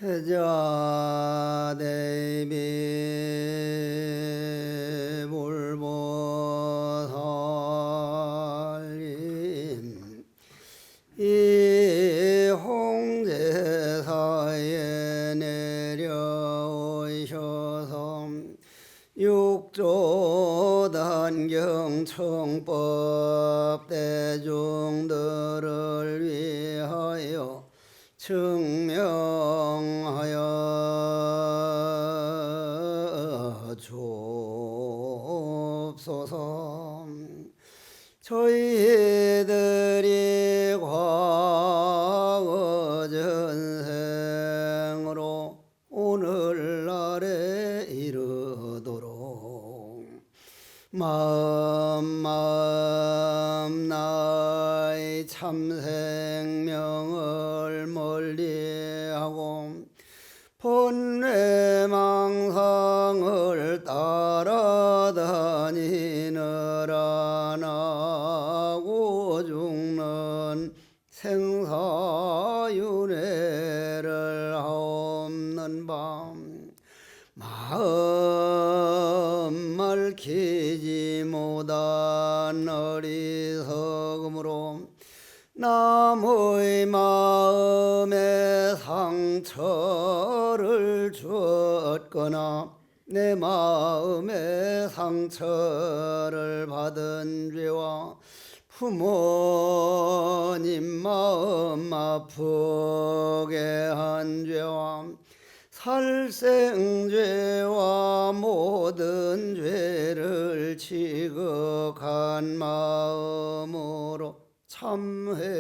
해자 대비 불보살님 이 홍제사에 내려오셔서 육조단경 청법 대중들을 위하여 증명하여 주옵소서. 저희들이 과거 전생으로 오늘날에 이르도록 마음 나의 참생명을 멀리하고 번뇌망상을 따라다니느라 나고 죽는 생사윤회를 하옵는 밤 마음 맑히지 못한 어리석음으로 남의 마음에 상처를 주었거나 내 마음에 상처를 받은 죄와 부모님 마음 아프게 한 죄와 살생죄와 모든 죄를 지극한 마음으로 참회하옵나니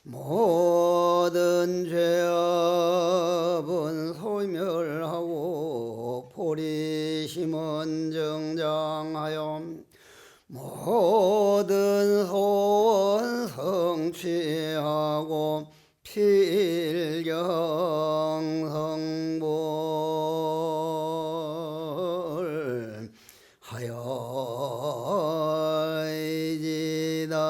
모든 죄업은 소멸하고 보리심은 정장하여 모든 소원 성취하고 필경성불 하여이지다.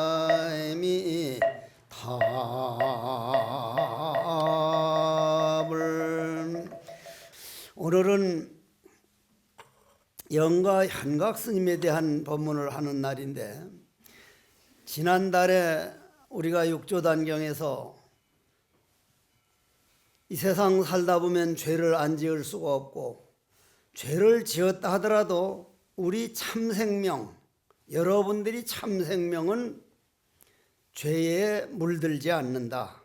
모임이 답을 오늘은 영가 현각 스님에 대한 법문을 하는 날인데 지난달에 우리가 육조단경에서 이 세상 살다 보면 죄를 안 지을 수가 없고 죄를 지었다 하더라도 우리 참생명, 여러분들이 참생명은 죄에 물들지 않는다.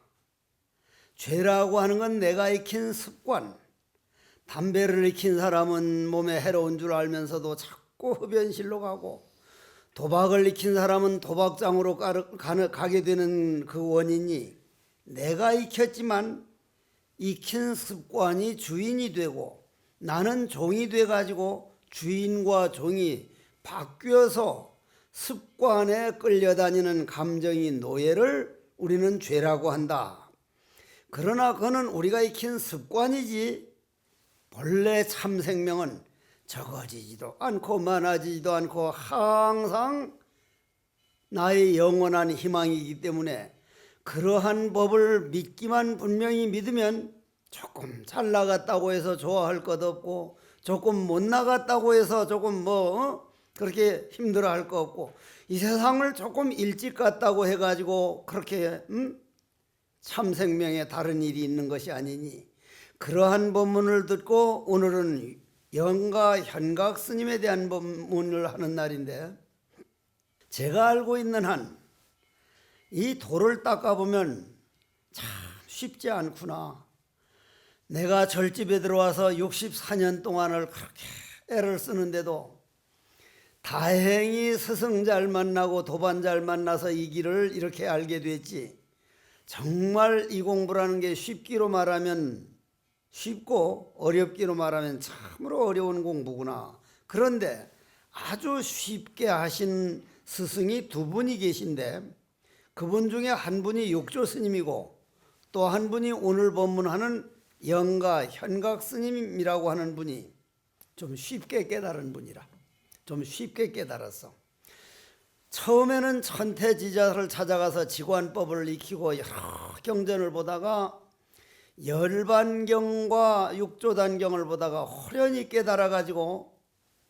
죄라고 하는 건 내가 익힌 습관, 담배를 익힌 사람은 몸에 해로운 줄 알면서도 자꾸 흡연실로 가고 도박을 익힌 사람은 도박장으로 가게 되는 그 원인이 내가 익혔지만 익힌 습관이 주인이 되고 나는 종이 돼가지고 주인과 종이 바뀌어서 습관에 끌려다니는 감정이 노예를 우리는 죄라고 한다. 그러나 그는 우리가 익힌 습관이지 본래 참 생명은 적어지지도 않고 많아지지도 않고 항상 나의 영원한 희망이기 때문에 그러한 법을 믿기만 분명히 믿으면 조금 잘 나갔다고 해서 좋아할 것 없고 조금 못 나갔다고 해서 조금 그렇게 힘들어할 거 없고 이 세상을 조금 일찍 갔다고 해가지고 그렇게 참 생명에 다른 일이 있는 것이 아니니 그러한 법문을 듣고 오늘은 영가 현각 스님에 대한 법문을 하는 날인데 제가 알고 있는 한 이 돌을 닦아보면 참 쉽지 않구나. 내가 절집에 들어와서 64년 동안을 그렇게 애를 쓰는데도 다행히 스승 잘 만나고 도반 잘 만나서 이 길을 이렇게 알게 됐지. 정말 이 공부라는 게 쉽기로 말하면 쉽고 어렵기로 말하면 참으로 어려운 공부구나. 그런데 아주 쉽게 하신 스승이 두 분이 계신데 그분 중에 한 분이 육조 스님이고 또 한 분이 오늘 법문하는 영가 현각 스님이라고 하는 분이 좀 쉽게 깨달은 분이라, 좀 쉽게 깨달았어. 처음에는 천태지자를 찾아가서 지관법을 익히고 여러 경전을 보다가 열반경과 육조단경을 보다가 호련히 깨달아가지고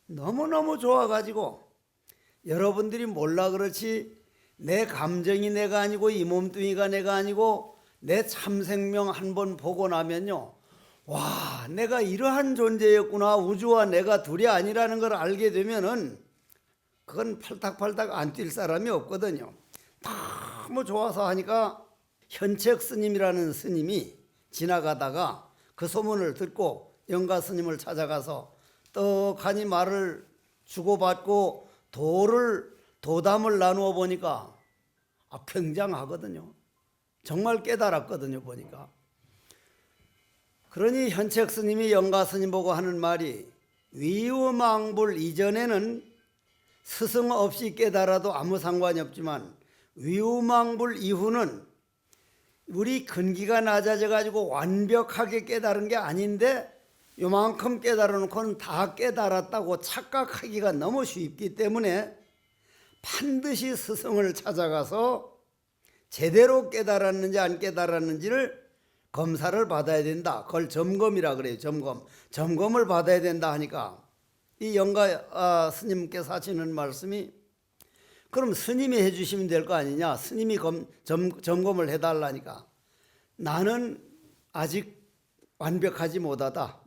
너무너무 좋아가지고, 여러분들이 몰라 그렇지 내 감정이 내가 아니고 이 몸뚱이가 내가 아니고 내 참생명 한번 보고 나면요, 와, 내가 이러한 존재였구나, 우주와 내가 둘이 아니라는 걸 알게 되면은 그건 팔딱팔딱 안 뛸 사람이 없거든요. 너무 좋아서 하니까 현책 스님이라는 스님이 지나가다가 그 소문을 듣고 영가 스님을 찾아가서 떡하니 말을 주고받고 도담을 나누어 보니까 굉장하거든요. 정말 깨달았거든요, 보니까. 그러니 현책 스님이 영가 스님 보고 하는 말이, 위우망불 이전에는 스승 없이 깨달아도 아무 상관이 없지만 위우망불 이후는 우리 근기가 낮아져 가지고 완벽하게 깨달은 게 아닌데 요만큼 깨달아 놓고는 다 깨달았다고 착각하기가 너무 쉽기 때문에 반드시 스승을 찾아가서 제대로 깨달았는지 안 깨달았는지를 검사를 받아야 된다. 그걸 점검이라 그래요. 점검을 받아야 된다 하니까 이 영가 스님께서 하시는 말씀이, 그럼 스님이 해주시면 될 거 아니냐, 스님이 점검을 해달라니까. 나는 아직 완벽하지 못하다.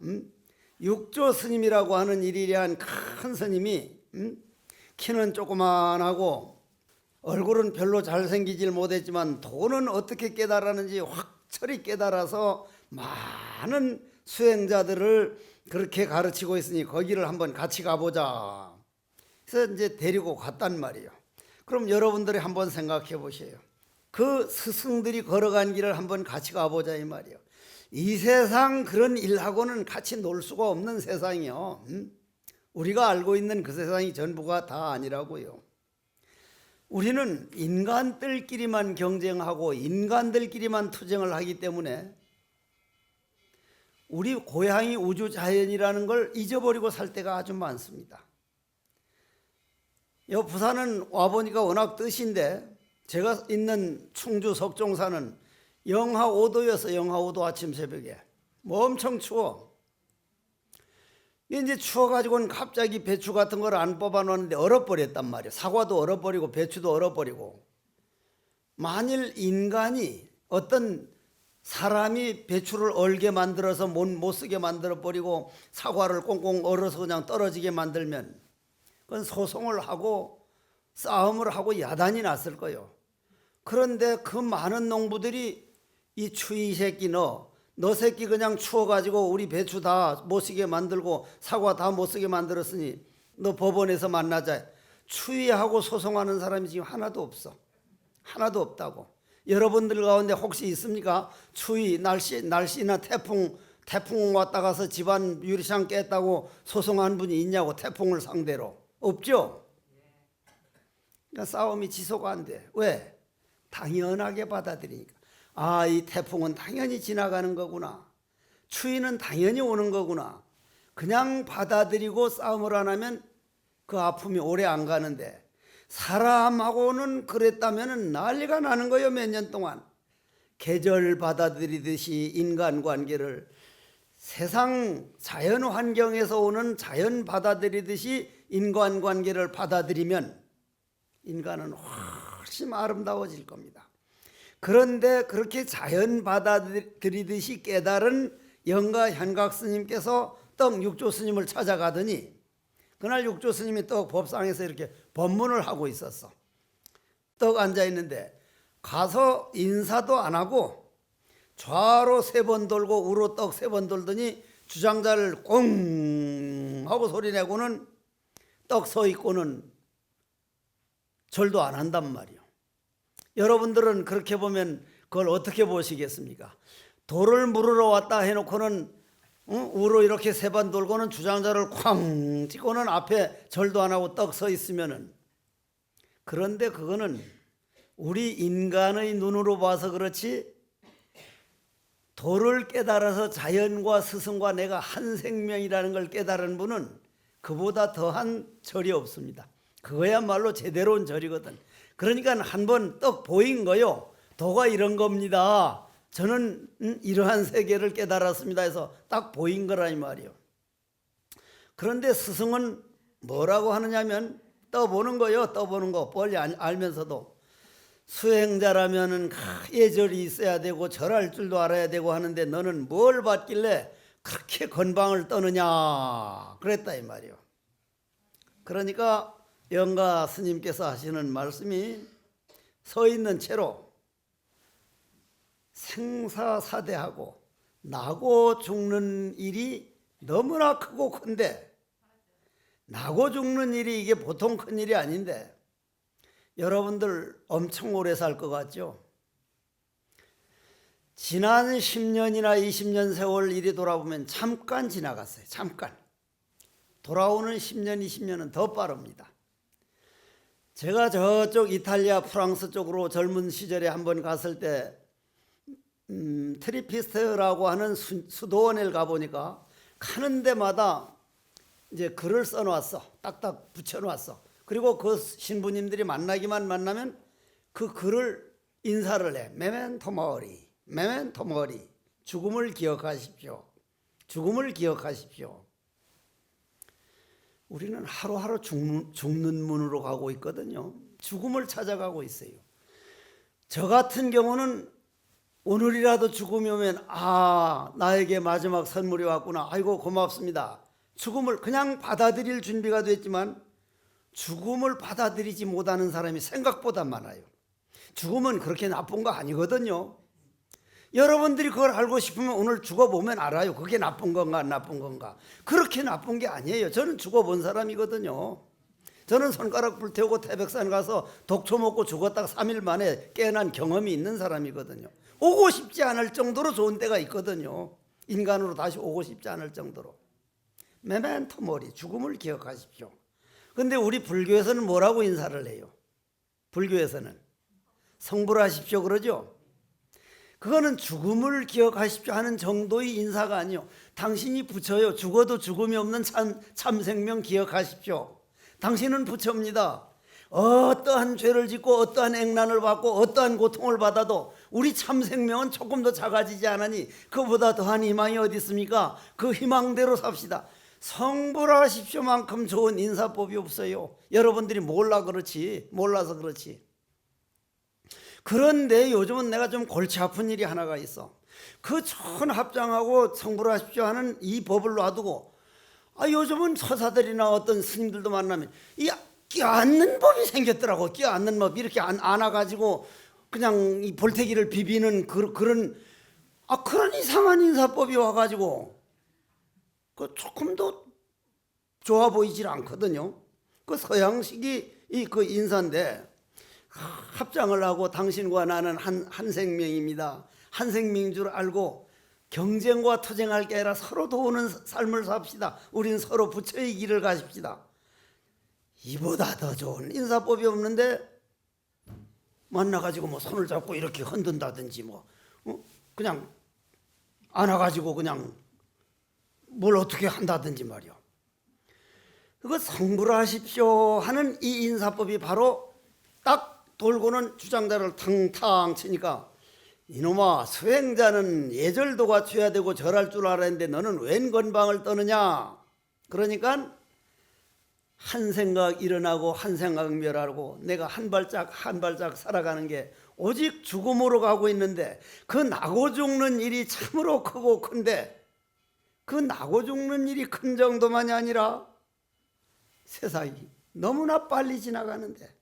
육조 스님이라고 하는 일일이한 큰 스님이 키는 조그만하고 얼굴은 별로 잘생기질 못했지만 돈은 어떻게 깨달았는지 확철히 깨달아서 많은 수행자들을 그렇게 가르치고 있으니 거기를 한번 같이 가보자. 그래서 이제 데리고 갔단 말이에요. 그럼 여러분들이 한번 생각해 보세요. 그 스승들이 걸어간 길을 한번 같이 가보자 이 말이에요. 이 세상 그런 일하고는 같이 놀 수가 없는 세상이요. 우리가 알고 있는 그 세상이 전부가 다 아니라고요. 우리는 인간들끼리만 경쟁하고 인간들끼리만 투쟁을 하기 때문에 우리 고향이 우주 자연이라는 걸 잊어버리고 살 때가 아주 많습니다. 여 부산은 와보니까 워낙 뜻인데, 제가 있는 충주 석종사는 영하 5도였어. 영하 5도 아침 새벽에. 뭐 엄청 추워. 이제 추워가지고는 갑자기 배추 같은 걸 안 뽑아놓았는데 얼어버렸단 말이에요. 사과도 얼어버리고 배추도 얼어버리고. 만일 인간이, 어떤 사람이 배추를 얼게 만들어서 못 쓰게 만들어버리고 사과를 꽁꽁 얼어서 그냥 떨어지게 만들면 그건 소송을 하고 싸움을 하고 야단이 났을 거예요. 그런데 그 많은 농부들이 이 추위 새끼 너 새끼 그냥 추워가지고 우리 배추 다 못 쓰게 만들고 사과 다 못 쓰게 만들었으니 너 법원에서 만나자. 추위하고 소송하는 사람이 지금 하나도 없어. 하나도 없다고. 여러분들 가운데 혹시 있습니까? 추위, 날씨나 태풍 왔다 가서 집안 유리창 깼다고 소송한 분이 있냐고, 태풍을 상대로. 없죠? 그러니까 싸움이 지속 안 돼. 왜? 당연하게 받아들이니까. 아, 이 태풍은 당연히 지나가는 거구나. 추위는 당연히 오는 거구나. 그냥 받아들이고 싸움을 안 하면 그 아픔이 오래 안 가는데, 사람하고는 그랬다면 난리가 나는 거예요. 몇 년 동안. 계절 받아들이듯이 인간관계를 세상 자연 환경에서 오는 자연 받아들이듯이 인간관계를 받아들이면 인간은 훨씬 아름다워질 겁니다. 그런데 그렇게 자연 받아들이듯이 깨달은 영가 현각 스님께서 떡 육조 스님을 찾아가더니, 그날 육조 스님이 떡 법상에서 이렇게 법문을 하고 있었어. 떡 앉아 있는데 가서 인사도 안 하고 좌로 3번 돌고 우로 떡 3번 돌더니 주장자를 꽁 하고 소리 내고는 떡 서 있고는 절도 안 한단 말이요. 여러분들은 그렇게 보면 그걸 어떻게 보시겠습니까? 돌을 물으러 왔다 해놓고는 우로 이렇게 3번 돌고는 주장자를 쾅 찍고는 앞에 절도 안 하고 떡 서 있으면은, 그런데 그거는 우리 인간의 눈으로 봐서 그렇지 도를 깨달아서 자연과 스승과 내가 한 생명이라는 걸 깨달은 분은 그보다 더한 절이 없습니다. 그거야말로 제대로 온 절이거든. 그러니까 한번 떡 보인 거요. 도가 이런 겁니다. 저는 이러한 세계를 깨달았습니다 해서 딱 보인 거라 이 말이요. 그런데 스승은 뭐라고 하느냐면 떠보는 거요. 떠보는 거 빨리 알면서도 수행자라면은 예절이 있어야 되고 절할 줄도 알아야 되고 하는데 너는 뭘 받길래 그렇게 건방을 떠느냐 그랬다 이 말이요. 그러니까 영가 스님께서 하시는 말씀이 서 있는 채로 생사사대하고 나고 죽는 일이 너무나 크고 큰데, 나고 죽는 일이 이게 보통 큰 일이 아닌데 여러분들 엄청 오래 살 것 같죠? 지난 10년이나 20년 세월 일이 돌아보면 잠깐 지나갔어요. 잠깐. 돌아오는 10년, 20년은 더 빠릅니다. 제가 저쪽 이탈리아, 프랑스 쪽으로 젊은 시절에 한번 갔을 때 트리피스트라고 하는 수도원에 가보니까 가는 데마다 이제 글을 써놨어. 딱딱 붙여놨어. 그리고 그 신부님들이 만나면 그 글을 인사를 해. 메멘토 모리, 메멘토 모리. 죽음을 기억하십시오. 죽음을 기억하십시오. 우리는 하루하루 죽는 문으로 가고 있거든요. 죽음을 찾아가고 있어요. 저 같은 경우는 오늘이라도 죽음이 오면 나에게 마지막 선물이 왔구나. 아이고 고맙습니다. 죽음을 그냥 받아들일 준비가 됐지만 죽음을 받아들이지 못하는 사람이 생각보다 많아요. 죽음은 그렇게 나쁜 거 아니거든요. 여러분들이 그걸 알고 싶으면 오늘 죽어보면 알아요. 그게 나쁜 건가 안 나쁜 건가. 그렇게 나쁜 게 아니에요. 저는 죽어본 사람이거든요. 저는 손가락 불태우고 태백산 가서 독초 먹고 죽었다가 3일 만에 깨어난 경험이 있는 사람이거든요. 오고 싶지 않을 정도로 좋은 때가 있거든요. 인간으로 다시 오고 싶지 않을 정도로. 메멘토 모리, 죽음을 기억하십시오. 근데 우리 불교에서는 뭐라고 인사를 해요? 불교에서는 성불하십시오 그러죠? 그거는 죽음을 기억하십시오 하는 정도의 인사가 아니요. 당신이 부처요. 죽어도 죽음이 없는 참 생명 기억하십시오. 당신은 부처입니다. 어떠한 죄를 짓고 어떠한 액난을 받고 어떠한 고통을 받아도 우리 참 생명은 조금 더 작아지지 않으니 그보다 더한 희망이 어디 있습니까? 그 희망대로 삽시다. 성불하십시오만큼 좋은 인사법이 없어요. 여러분들이 몰라서 그렇지. 그런데 요즘은 내가 좀 골치 아픈 일이 하나가 있어. 그 전 합장하고 성불하십시오 하는 이 법을 놔두고 요즘은 서사들이나 어떤 스님들도 만나면 끼어앉는 법이 생겼더라고. 끼어앉는 법 이렇게 안아가지고 그냥 이 볼태기를 비비는 그런 이상한 인사법이 와가지고 조금도 좋아 보이질 않거든요. 그 서양식이 그 인사인데 합장을 하고 당신과 나는 한 생명입니다. 한 생명인 줄 알고 경쟁과 투쟁할 게 아니라 서로 도우는 삶을 삽시다. 우린 서로 부처의 길을 가십시다. 이보다 더 좋은 인사법이 없는데 만나가지고 뭐 손을 잡고 이렇게 흔든다든지 그냥 안아가지고 그냥 뭘 어떻게 한다든지 말이야. 그거 성불하십시오 하는 이 인사법이 바로 딱 돌고는 주장자를 탕탕 치니까 이놈아 수행자는 예절도 갖춰야 되고 절할 줄 알았는데 너는 웬 건방을 떠느냐. 그러니까 한 생각 일어나고 한 생각 멸하고 내가 한 발짝 한 발짝 살아가는 게 오직 죽음으로 가고 있는데 그 나고 죽는 일이 참으로 크고 큰데 그 나고 죽는 일이 큰 정도만이 아니라 세상이 너무나 빨리 지나가는데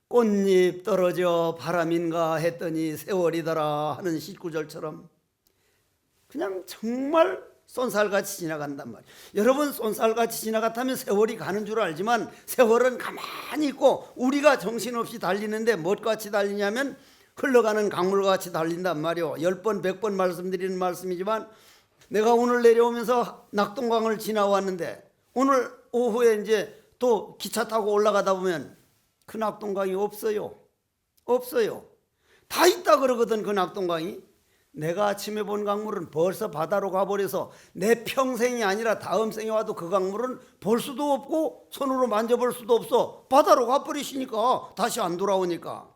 꽃잎 떨어져 바람인가 했더니 세월이더라 하는 십구절처럼 그냥 정말 쏜살같이 지나간단 말이에요. 여러분 쏜살같이 지나갔다면 세월이 가는 줄 알지만 세월은 가만히 있고 우리가 정신없이 달리는데 무엇같이 달리냐면 흘러가는 강물같이 달린단 말이에요. 10번 100번 말씀드리는 말씀이지만 내가 오늘 내려오면서 낙동강을 지나왔는데 오늘 오후에 이제 또 기차 타고 올라가다 보면 그 낙동강이 없어요. 다 있다 그러거든. 그 낙동강이 내가 아침에 본 강물은 벌써 바다로 가버려서 내 평생이 아니라 다음 생에 와도 그 강물은 볼 수도 없고 손으로 만져볼 수도 없어. 바다로 가버리시니까 다시 안 돌아오니까.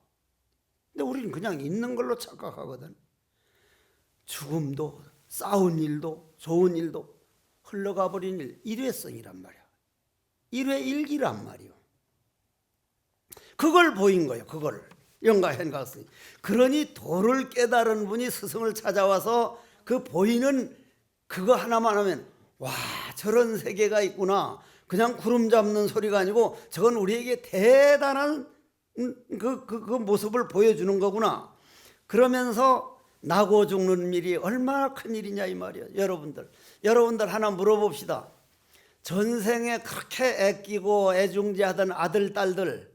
근데 우리는 그냥 있는 걸로 착각하거든. 죽음도 싸운 일도 좋은 일도 흘러가 버린 일, 일회성이란 말이야. 일회일기란 말이요. 그걸 보인 거예요. 그걸 영가현각스님. 그러니 도를 깨달은 분이 스승을 찾아와서 그 보이는 그거 하나만 하면 와, 저런 세계가 있구나. 그냥 구름 잡는 소리가 아니고 저건 우리에게 대단한 그 모습을 보여주는 거구나. 그러면서 나고 죽는 일이 얼마나 큰 일이냐 이 말이에요. 여러분들 하나 물어봅시다. 전생에 그렇게 애끼고 애중지하던 아들 딸들,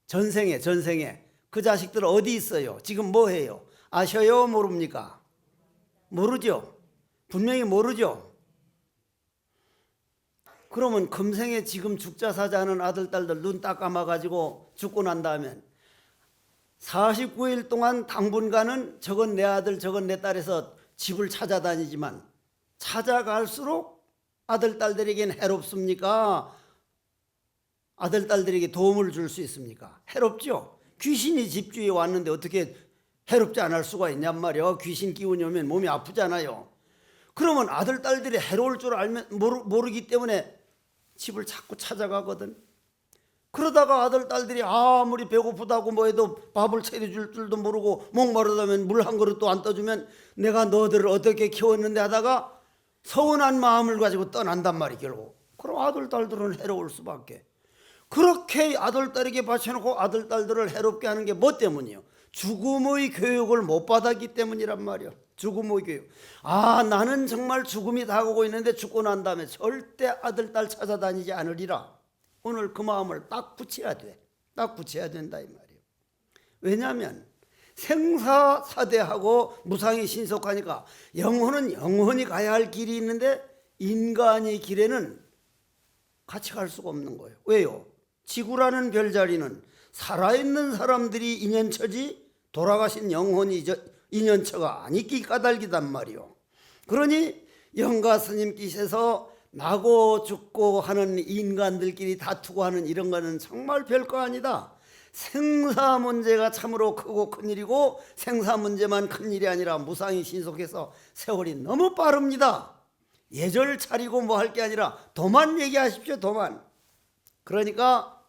전생에 그 자식들 어디 있어요? 지금 뭐 해요? 아셔요? 모릅니까? 모르죠. 분명히 모르죠. 그러면 금생에 지금 죽자 사자 하는 아들 딸들 눈 딱 감아가지고 죽고 난 다음에 49일 동안 당분간은 저건 내 아들 저건 내 딸에서 집을 찾아다니지만 찾아갈수록 아들 딸들에겐 해롭습니까? 아들 딸들에게 도움을 줄 수 있습니까? 해롭죠. 귀신이 집주에 왔는데 어떻게 해롭지 않을 수가 있냔 말이야. 귀신 기운이 오면 몸이 아프잖아요. 그러면 아들 딸들이 해로울 줄 알면 모르기 때문에 집을 자꾸 찾아가거든. 그러다가 아들 딸들이 아무리 배고프다고 뭐 해도 밥을 차려줄 줄도 모르고 목마르다면 물 한 그릇도 안 떠주면 내가 너들을 어떻게 키웠는데 하다가 서운한 마음을 가지고 떠난단 말이 결국. 그럼 아들 딸들은 해로울 수밖에. 그렇게 아들 딸에게 바쳐놓고 아들 딸들을 해롭게 하는 게 뭐 때문이요? 죽음의 교육을 못 받았기 때문이란 말이요. 죽음의 교육. 아, 나는 정말 죽음이 다가오고 있는데 죽고 난 다음에 절대 아들 딸 찾아다니지 않으리라. 오늘 그 마음을 딱 붙여야 돼. 딱 붙여야 된다 이 말이에요. 왜냐하면 생사사대하고 무상이 신속하니까 영혼은 영원히 가야 할 길이 있는데 인간의 길에는 같이 갈 수가 없는 거예요. 왜요? 지구라는 별자리는 살아있는 사람들이 인연처지 돌아가신 영혼이 인연처가 아니기 까닭이단 말이요. 그러니 영가 스님께서 나고 죽고 하는 인간들끼리 다투고 하는 이런 거는 정말 별거 아니다. 생사 문제가 참으로 크고 큰일이고 생사 문제만 큰일이 아니라 무상이 신속해서 세월이 너무 빠릅니다. 예절 차리고 뭐 할 게 아니라 도만 얘기하십시오. 도만. 그러니까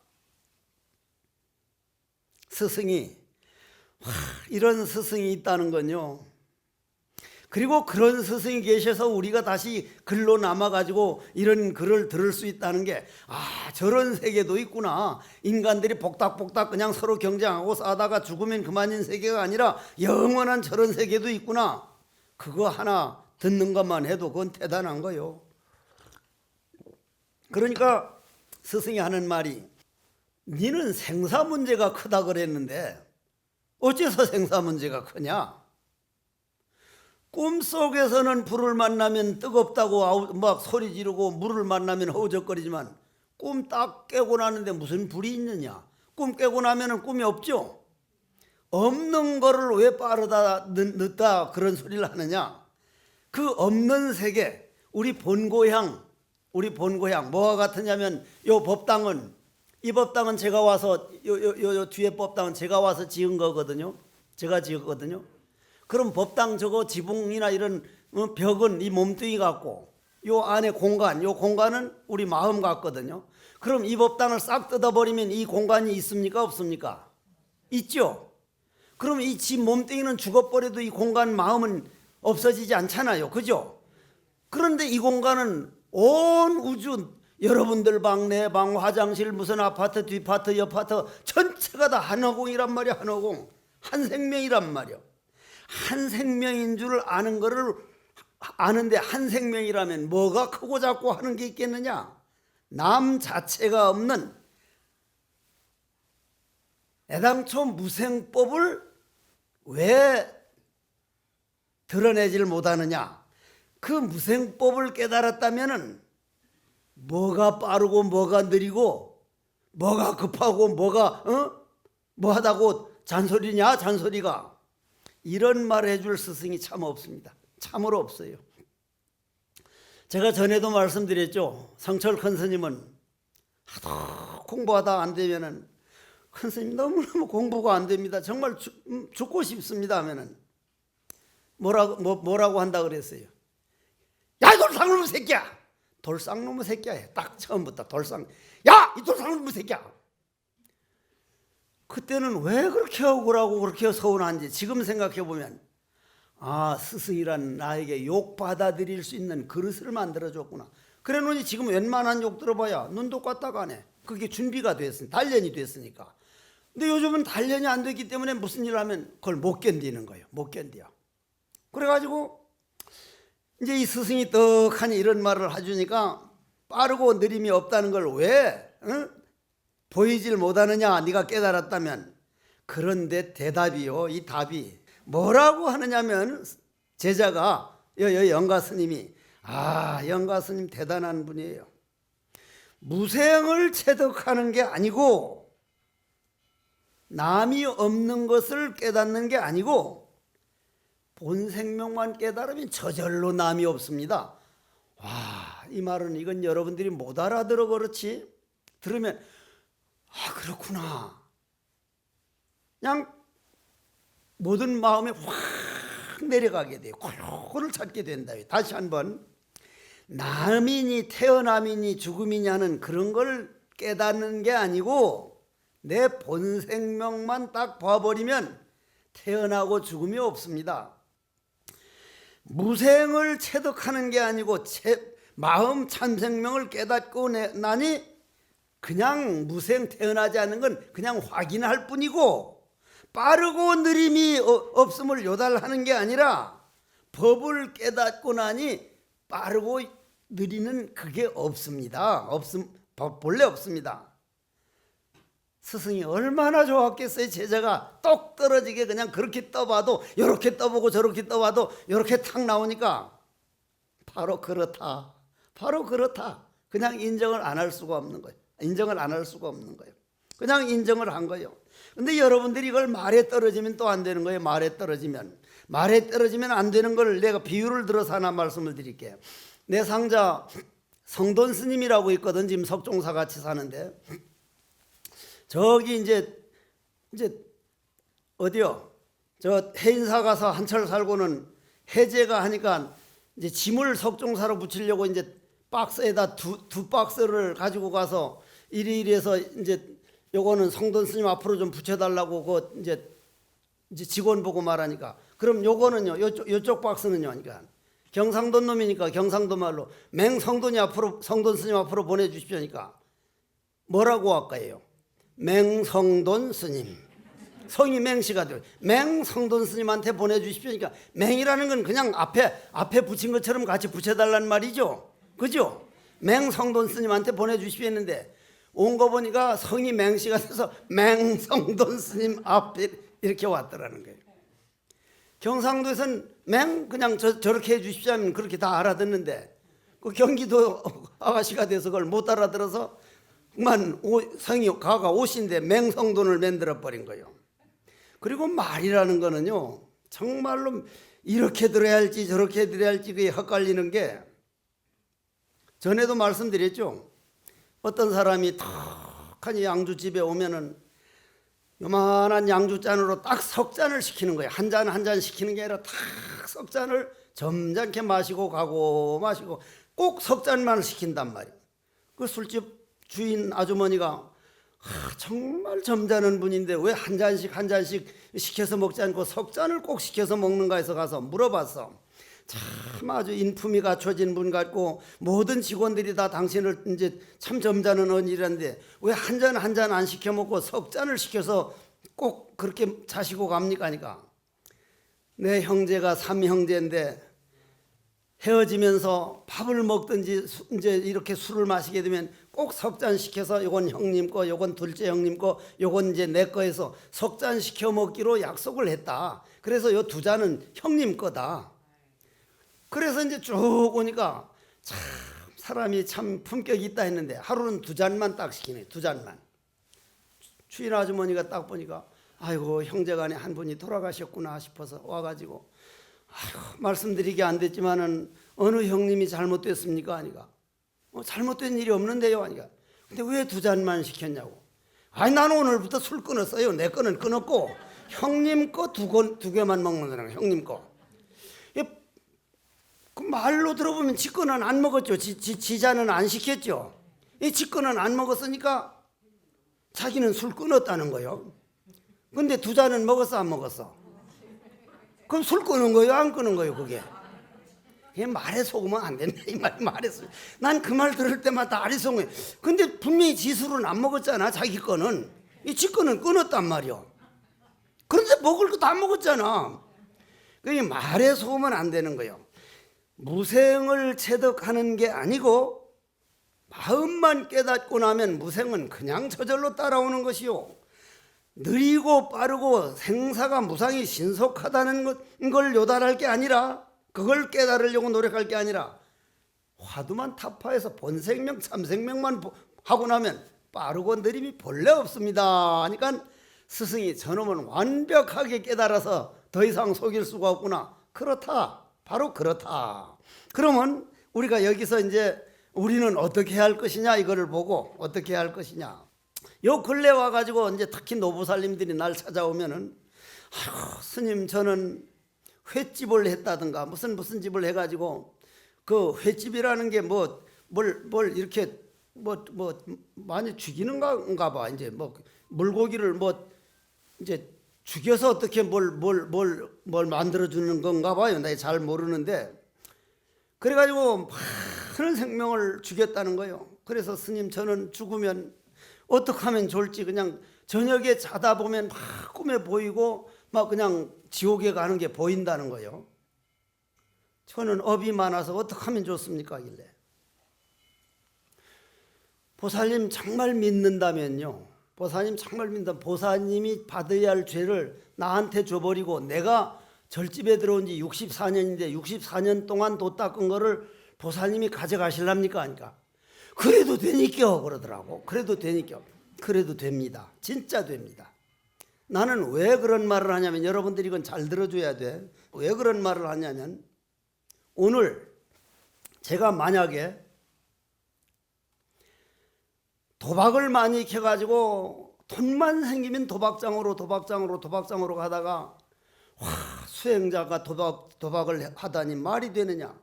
스승이 이런 스승이 있다는 건요. 그리고 그런 스승이 계셔서 우리가 다시 글로 남아가지고 이런 글을 들을 수 있다는 게 저런 세계도 있구나. 인간들이 복닥복닥 그냥 서로 경쟁하고 싸다가 죽으면 그만인 세계가 아니라 영원한 저런 세계도 있구나. 그거 하나 듣는 것만 해도 그건 대단한 거요. 그러니까 스승이 하는 말이 니는 생사 문제가 크다 그랬는데 어째서 생사 문제가 크냐? 꿈속에서는 불을 만나면 뜨겁다고 막 소리 지르고 물을 만나면 허우적거리지만 꿈 딱 깨고 나는데 무슨 불이 있느냐? 꿈 깨고 나면은 꿈이 없죠? 없는 거를 왜 빠르다 늦다 그런 소리를 하느냐? 그 없는 세계, 우리 본고향 뭐가 같으냐면 이 법당은 제가 와서 요 뒤에 법당은 제가 와서 지은 거거든요. 제가 지었거든요. 그럼 법당 저거 지붕이나 이런 벽은 이 몸뚱이 같고 요 안에 요 공간은 우리 마음 같거든요. 그럼 이 법당을 싹 뜯어버리면 이 공간이 있습니까? 없습니까? 있죠. 그럼 이 집 몸뚱이는 죽어버려도 이 공간 마음은 없어지지 않잖아요. 그죠? 그런데 이 공간은 온 우주 여러분들 방, 내 방, 화장실, 무슨 아파트, 뒷파트, 옆파트 전체가 다 한허공이란 말이야. 한허공. 한 생명이란 말이야. 한 생명인 줄 아는 거를 아는데 한 생명이라면 뭐가 크고 작고 하는 게 있겠느냐? 남 자체가 없는 애당초 무생법을 왜 드러내질 못하느냐? 그 무생법을 깨달았다면은 뭐가 빠르고 뭐가 느리고 뭐가 급하고 뭐가 뭐 하다고 잔소리냐? 잔소리가 이런 말 해줄 스승이 참 없습니다. 참으로 없어요. 제가 전에도 말씀드렸죠. 성철 큰 스님은 하도 공부하다 안 되면은 큰 스님 너무너무 공부가 안 됩니다. 정말 죽고 싶습니다 하면은 뭐라고 한다 그랬어요. 야, 이 돌상놈의 새끼야! 돌상놈의 새끼야 해. 딱 처음부터 야! 이 돌상놈의 새끼야! 그때는 왜 그렇게 억울하고 그렇게 서운한지 지금 생각해보면 아, 스승이란 나에게 욕 받아들일 수 있는 그릇을 만들어줬구나. 그래 놓으니 지금 웬만한 욕 들어봐야 눈도 까딱 안 해. 그게 준비가 됐으니까, 단련이 됐으니까. 근데 요즘은 단련이 안 됐기 때문에 무슨 일을 하면 그걸 못 견디는 거예요. 못 견뎌. 그래가지고 이제 이 스승이 떡하니 이런 말을 해주니까 빠르고 느림이 없다는 걸 왜 보이질 못하느냐, 네가 깨달았다면. 그런데 대답이요, 이 답이 뭐라고 하느냐면 제자가 영가 스님이 영가 스님 대단한 분이에요. 무생을 체득하는 게 아니고 남이 없는 것을 깨닫는 게 아니고 본 생명만 깨달으면 저절로 남이 없습니다. 와, 이 말은 이건 여러분들이 못 알아들어 그렇지. 들으면 그렇구나. 그냥 모든 마음에 확 내려가게 돼요. 그걸 찾게 된다. 다시 한번 남이니 태어남이니 죽음이냐는 그런 걸 깨닫는 게 아니고 내 본 생명만 딱 봐버리면 태어나고 죽음이 없습니다. 무생을 체득하는 게 아니고 마음 참생명을 깨닫고 나니 그냥 무생 태어나지 않는 건 그냥 확인할 뿐이고 빠르고 느림이 없음을 요달하는 게 아니라 법을 깨닫고 나니 빠르고 느리는 그게 없습니다. 본래 없습니다. 스승이 얼마나 좋았겠어요. 제자가 똑 떨어지게 그냥 그렇게 떠봐도 이렇게 떠보고 저렇게 떠봐도 이렇게 탁 나오니까 바로 그렇다. 바로 그렇다. 그냥 인정을 안 할 수가 없는 거예요. 인정을 안 할 수가 없는 거예요. 그냥 인정을 한 거예요. 근데 여러분들이 이걸 말에 떨어지면 또 안 되는 거예요. 말에 떨어지면 안 되는 걸 내가 비유를 들어서 하나 말씀을 드릴게요. 내 상자 성돈 스님이라고 있거든. 지금 석종사 같이 사는데 저기 이제 어디요? 저 해인사 가서 한철 살고는 해제가 하니까 이제 짐을 석종사로 붙이려고 이제 박스에다 두 박스를 가지고 가서 이리해서 이제 요거는 성돈 스님 앞으로 좀 붙여달라고 그 이제 직원 보고 말하니까 그럼 요거는요 요쪽 박스는요 그러니까 경상도 놈이니까 경상도 말로 맹성돈이 앞으로 성돈 스님 앞으로 보내주십시오니까 뭐라고 할까요? 맹성돈 스님. 성이 맹씨가 돼요. 맹성돈 스님한테 보내주십시오니까 맹이라는 건 그냥 앞에 붙인 것처럼 같이 붙여달라는 말이죠. 그죠? 맹성돈 스님한테 보내주십시오 했는데 온 거 보니까 성이 맹씨가 돼서 맹성돈 스님 앞에 이렇게 왔더라는 거예요. 경상도에서는 그냥 저렇게 해주십시오 하면 그렇게 다 알아듣는데 그 경기도 아가씨가 돼서 그걸 못 알아들어서 그만 성이 가가 옷인데 맹성돈을 만들어 버린 거예요. 그리고 말이라는 거는요 정말로 이렇게 들어야 할지 저렇게 들어야 할지 그게 헷갈리는 게 전에도 말씀드렸죠. 어떤 사람이 탁하니 양주집에 오면은 요만한 양주잔으로 딱 석잔을 시키는 거예요. 한 잔 한 잔 시키는 게 아니라 탁 석잔을 점잖게 마시고 가고 마시고 꼭 석잔만 시킨단 말이에요. 그 술집 주인 아주머니가 정말 점잖은 분인데 왜 한 잔씩 한 잔씩 시켜서 먹지 않고 석잔을 꼭 시켜서 먹는가 해서 가서 물어봤어. 참 아주 인품이 갖춰진 분 같고 모든 직원들이 다 당신을 이제 참 점잖은 언니라는데 왜 한 잔 한 잔 안 시켜 먹고 석잔을 시켜서 꼭 그렇게 자시고 갑니까? 하니까 내 형제가 삼형제인데 헤어지면서 밥을 먹든지 이제 이렇게 술을 마시게 되면 꼭 석잔 시켜서 요건 형님 거, 요건 둘째 형님 거, 요건 이제 내 거 해서 석잔 시켜 먹기로 약속을 했다. 그래서 요 두 잔은 형님 거다. 그래서 이제 쭉 오니까 참 사람이 참 품격이 있다 했는데 하루는 두 잔만 딱 시키네. 두 잔만. 주인 아주머니가 딱 보니까 아이고 형제간에 한 분이 돌아가셨구나 싶어서 와가지고 아이고 말씀드리기 안 됐지만은 어느 형님이 잘못됐습니까? 아니가 잘못된 일이 없는데요? 아니가 근데 왜 2잔만 시켰냐고. 아니 나는 오늘부터 술 끊었어요. 내 거는 끊었고 형님 거 두 개만 먹는다는 거야. 형님 거. 그 말로 들어보면 지 거는 안 먹었죠. 지 잔은 안 시켰죠. 지 거는 안 먹었으니까 자기는 술 끊었다는 거예요. 근데 2잔은 먹었어 안 먹었어? 그럼 술 끊은 거예요 안 끊은 거예요 그게? 그게 말에 속으면 안 된다 이 말했어요. 난 그 말 들을 때마다 아리송해. 근데 분명히 지 술은 안 먹었잖아. 자기 거는 지 거는 끊었단 말이야. 그런데 먹을 거 다 먹었잖아. 그게 말에 속으면 안 되는 거예요. 무생을 체득하는 게 아니고 마음만 깨닫고 나면 무생은 그냥 저절로 따라오는 것이요. 느리고 빠르고 생사가 무상히 신속하다는 걸 요달할 게 아니라 그걸 깨달으려고 노력할 게 아니라 화두만 타파해서 본생명 참생명만 하고 나면 빠르고 느림이 본래 없습니다. 그러니까 스승이 저놈은 완벽하게 깨달아서 더 이상 속일 수가 없구나. 그렇다. 바로 그렇다. 그러면 우리가 여기서 이제 우리는 어떻게 해야 할 것이냐 이거를 보고 어떻게 해야 할 것이냐. 요 근래 와가지고 이제 특히 노부살님들이 날 찾아오면은 스님 저는 횟집을 했다든가 무슨 집을 해가지고 그 횟집이라는 게 뭘 이렇게 많이 죽이는가 봐. 이제 물고기를 이제 죽여서 어떻게 뭘 만들어 주는 건가 봐요. 나 잘 모르는데 그래가지고 많은 생명을 죽였다는 거예요. 그래서 스님 저는 죽으면 어떻게 하면 좋을지 그냥 저녁에 자다 보면 막 꿈에 보이고 막 그냥 지옥에 가는 게 보인다는 거예요. 저는 업이 많아서 어떻게 하면 좋습니까? 하길래 보살님 정말 믿는다면요. 보살님 정말 믿는다. 보살님이 받아야 할 죄를 나한테 줘버리고 내가 절집에 들어온 지 64년인데 64년 동안 도 닦은 거를 보살님이 가져가실랍니까? 하니까 그래도 되니까 그러더라고. 그래도 되니까. 그래도 됩니다. 진짜 됩니다. 나는 왜 그런 말을 하냐면 여러분들이 이건 잘 들어줘야 돼. 왜 그런 말을 하냐면 오늘 제가 만약에 도박을 많이 켜가지고 돈만 생기면 도박장으로 가다가 수행자가 도박을 하다니 말이 되느냐.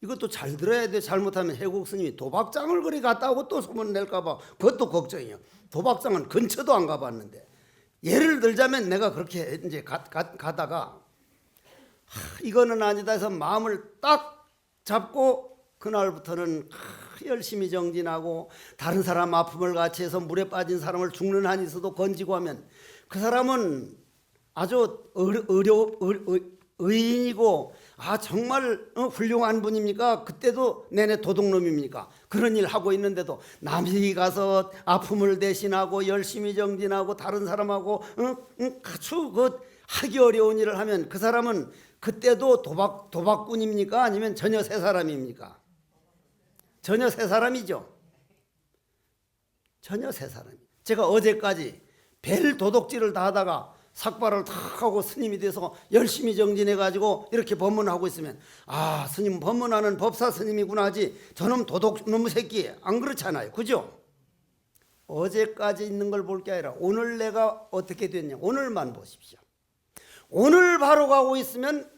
이것도 잘 들어야 돼. 잘못하면 해국 스님이 도박장을 그리 갔다 오고 또 소문 낼까봐 그것도 걱정이에요. 도박장은 근처도 안 가봤는데 예를 들자면 내가 그렇게 이제 가다가 이거는 아니다 해서 마음을 딱 잡고 그날부터는 열심히 정진하고 다른 사람 아픔을 같이 해서 물에 빠진 사람을 죽는 한이 있어도 건지고 하면 그 사람은 아주 의인이고 정말 훌륭한 분입니까? 그때도 내내 도둑놈입니까? 그런 일 하고 있는데도 남이 가서 아픔을 대신하고 열심히 정진하고 다른 사람하고 아주 하기 어려운 일을 하면 그 사람은 그때도 도박꾼입니까? 아니면 전혀 새 사람입니까? 전혀 새 사람이죠. 전혀 새 사람이. 제가 어제까지 별 도둑질을 다 하다가 삭발을 탁 하고 스님이 돼서 열심히 정진해가지고 이렇게 법문하고 있으면 스님 법문하는 법사 스님이구나 하지 저놈 도둑놈 새끼 안 그렇잖아요. 그죠? 어제까지 있는 걸 볼 게 아니라 오늘 내가 어떻게 됐냐. 오늘만 보십시오. 오늘 바로 가고 있으면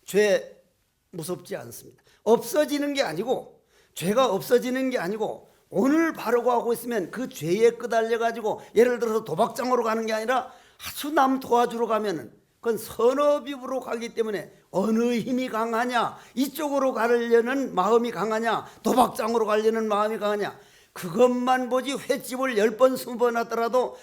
죄 무섭지 않습니다. 없어지는 게 아니고 죄가 없어지는 게 아니고 오늘 바로 가고 있으면 그 죄에 끄달려가지고 예를 들어서 도박장으로 가는 게 아니라 아주 남 도와주러 가면은 그건 선업입으로 가기 때문에 어느 힘이 강하냐, 이쪽으로 가려는 마음이 강하냐, 도박장으로 가려는 마음이 강하냐, 그것만 보지 횟집을 10번 20번 하더라도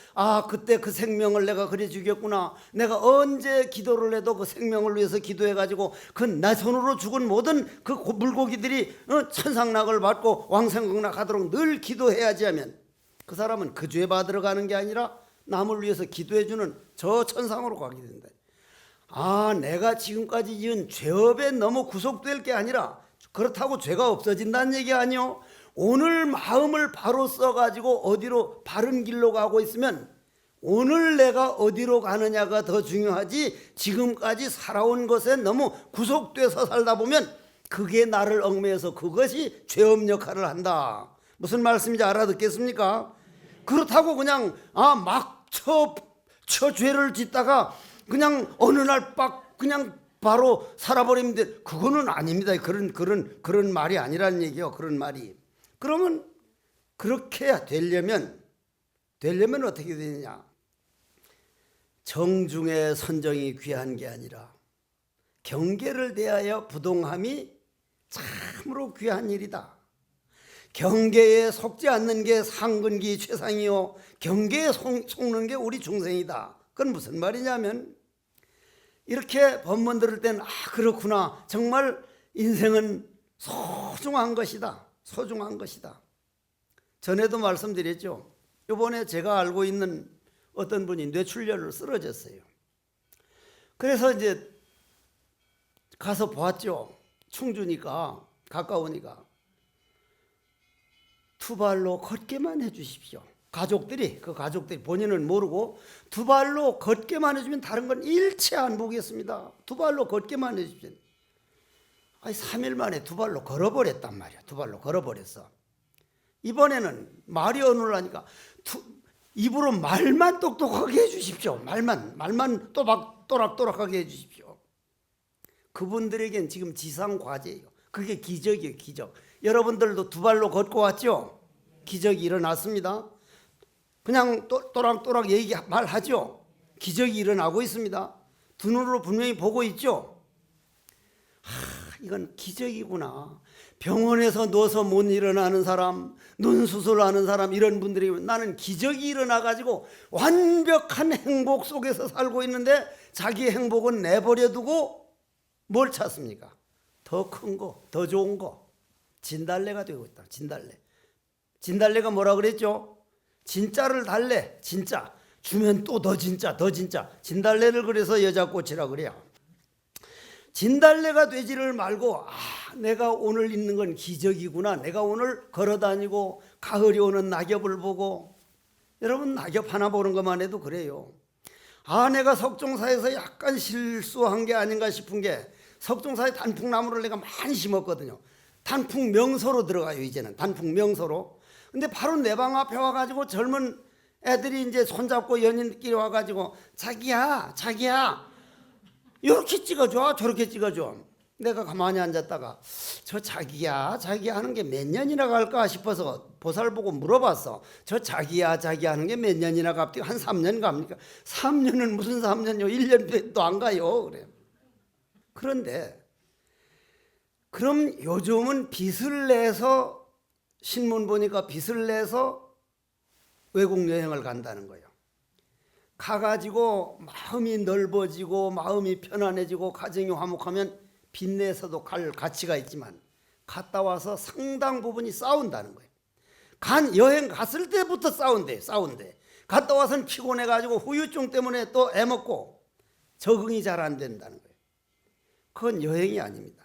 그때 그 생명을 내가 그래 주겠구나, 내가 언제 기도를 해도 그 생명을 위해서 기도해가지고 그 내 손으로 죽은 모든 그 물고기들이 천상락을 받고 왕생극락 하도록 늘 기도해야지 하면 그 사람은 그 죄 받으러 가는 게 아니라 남을 위해서 기도해주는 저 천상으로 가게 된다. 내가 지금까지 지은 죄업에 너무 구속될 게 아니라 그렇다고 죄가 없어진다는 얘기 아니요. 오늘 마음을 바로 써가지고 어디로 바른 길로 가고 있으면 오늘 내가 어디로 가느냐가 더 중요하지 지금까지 살아온 것에 너무 구속돼서 살다 보면 그게 나를 얽매여서 그것이 죄업 역할을 한다. 무슨 말씀인지 알아듣겠습니까? 그렇다고 그냥 막 죄를 짓다가 그냥 어느 날 빡 그냥 바로 살아버리면 돼. 그거는 아닙니다. 그런 말이 아니라는 얘기요. 그런 말이. 그러면 그렇게 되려면 어떻게 되느냐? 정중의 선정이 귀한 게 아니라 경계를 대하여 부동함이 참으로 귀한 일이다. 경계에 속지 않는 게 상근기 최상이요 경계에 속는 게 우리 중생이다. 그건 무슨 말이냐면 이렇게 법문 들을 때는 그렇구나. 정말 인생은 소중한 것이다. 소중한 것이다. 전에도 말씀드렸죠. 이번에 제가 알고 있는 어떤 분이 뇌출혈로 쓰러졌어요. 그래서 이제 가서 봤죠. 충주니까 가까우니까 투발로 걷게만 해주십시오. 가족들이 본인은 모르고 두 발로 걷게만 해주면 다른 건 일체 안 보겠습니다. 두 발로 걷게만 해주십시오. 3일 만에 두 발로 걸어버렸단 말이야. 두 발로 걸어버렸어. 이번에는 말이 어눌하니까 입으로 말만 똑똑하게 해주십시오. 말만 또박또락하게 해주십시오. 그분들에겐 지금 지상과제예요. 그게 기적이에요. 기적. 여러분들도 두 발로 걷고 왔죠? 기적이 일어났습니다. 그냥 또락또락 말하죠? 기적이 일어나고 있습니다. 두 눈으로 분명히 보고 있죠? 이건 기적이구나. 병원에서 누워서 못 일어나는 사람, 눈 수술하는 사람, 이런 분들이 나는 기적이 일어나가지고 완벽한 행복 속에서 살고 있는데 자기 행복은 내버려두고 뭘 찾습니까? 더 큰 거, 더 좋은 거. 진달래가 되고 있다. 진달래가 뭐라 그랬죠? 진짜를 달래. 진짜 주면 또 더 진짜. 진달래를 그래서 여자꽃이라 그래요. 진달래가 되지를 말고 내가 오늘 있는 건 기적이구나. 내가 오늘 걸어다니고 가을이 오는 낙엽을 보고, 여러분 낙엽 하나 보는 것만 해도 그래요. 내가 석종사에서 약간 실수한 게 아닌가 싶은 게, 석종사에 단풍나무를 내가 많이 심었거든요. 단풍 명소로 들어가요. 이제는 단풍 명소로. 근데 바로 내 방 앞에 와가지고 젊은 애들이 이제 손잡고 연인끼리 와가지고 자기야 이렇게 찍어줘, 저렇게 찍어줘. 내가 가만히 앉았다가 저 자기야 하는 게 몇 년이나 갈까 싶어서 보살 보고 물어봤어. 저 자기야 하는 게 몇 년이나 갑니까? 한 3년 갑니까? 3년은 무슨 3년요? 1년도 안 가요. 그래. 그런데 그럼 요즘은 빚을 내서, 신문 보니까 빚을 내서 외국 여행을 간다는 거예요. 가가지고 마음이 넓어지고 마음이 편안해지고 가정이 화목하면 빚내서도 갈 가치가 있지만 갔다 와서 상당 부분이 싸운다는 거예요. 여행 갔을 때부터 싸운대. 갔다 와서는 피곤해가지고 후유증 때문에 또 애먹고 적응이 잘 안 된다는 거예요. 그건 여행이 아닙니다.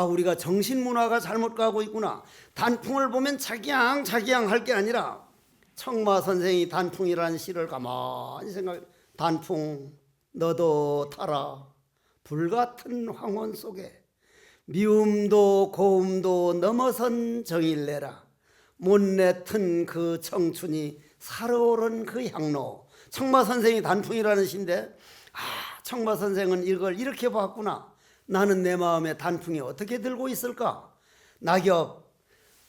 우리가 정신문화가 잘못 가고 있구나. 단풍을 보면 자기양 할 게 아니라, 청마 선생이 단풍이라는 시를 가만히 생각해. 단풍 너도 타라 불같은 황혼 속에, 미움도 고움도 넘어선 정일내라, 못내튼 그 청춘이 살아오른 그 향로. 청마 선생이 단풍이라는 시인데, 청마 선생은 이걸 이렇게 봤구나. 나는 내 마음에 단풍이 어떻게 들고 있을까?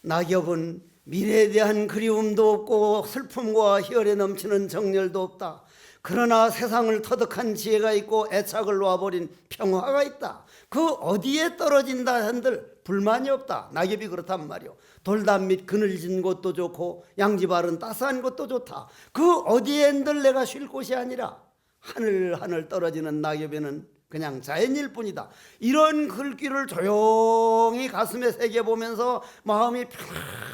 낙엽은 미래에 대한 그리움도 없고 슬픔과 희열에 넘치는 정열도 없다. 그러나 세상을 터득한 지혜가 있고 애착을 놓아버린 평화가 있다. 그 어디에 떨어진다 한들 불만이 없다. 낙엽이 그렇단 말이오. 돌담 밑 그늘진 곳도 좋고 양지바른 따스한 곳도 좋다. 그 어디엔들 내가 쉴 곳이 아니라 하늘 떨어지는 낙엽에는 그냥 자연일 뿐이다. 이런 글귀를 조용히 가슴에 새겨보면서 마음이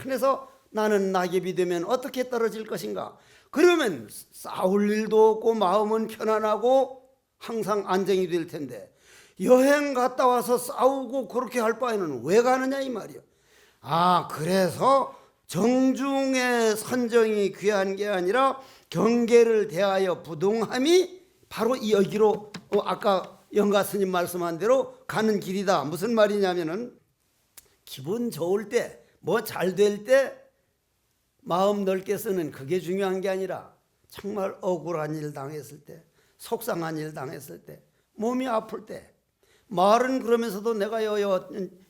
편해서 나는 낙엽이 되면 어떻게 떨어질 것인가? 그러면 싸울 일도 없고 마음은 편안하고 항상 안정이 될 텐데, 여행 갔다 와서 싸우고 그렇게 할 바에는 왜 가느냐 이 말이야. 그래서 정중의 선정이 귀한 게 아니라 경계를 대하여 부동함이 바로 이 여기로 아까 영가 스님 말씀한 대로 가는 길이다. 무슨 말이냐면은 기분 좋을 때, 뭐 잘 될 때 마음 넓게 쓰는 그게 중요한 게 아니라 정말 억울한 일 당했을 때, 속상한 일 당했을 때, 몸이 아플 때, 말은 그러면서도 내가